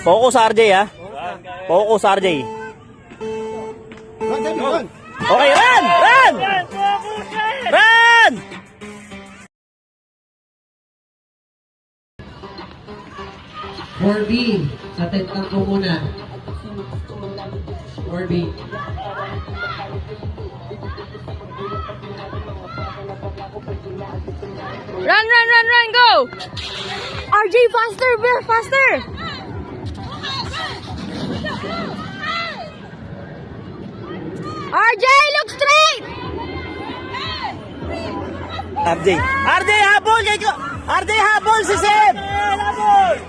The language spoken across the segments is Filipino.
Focus RJ ha. Focus RJ. Okay, run! Run! Run! 4B, sa tetang ko muna. 4B. Run, go! RJ, faster, Bear, faster! RJ, look straight! RJ. RJ, habol! RJ, habol si Seb!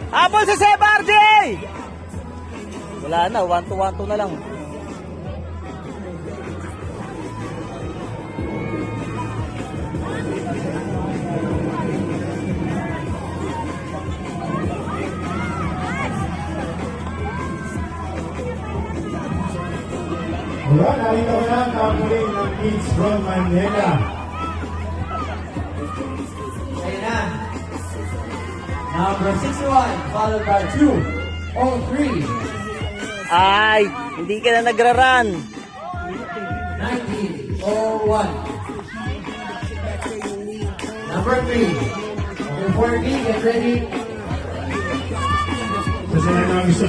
Habol si Seb, RJ! Wala na, 1-2 na lang. Wala, narito ko na ang kamuling ng Kids from Manila. Ayun na. Number 61, followed by 203. Ay, hindi ka na nagra-run. 1901. Number 3. Number 4B, get ready. Sa sila na gusto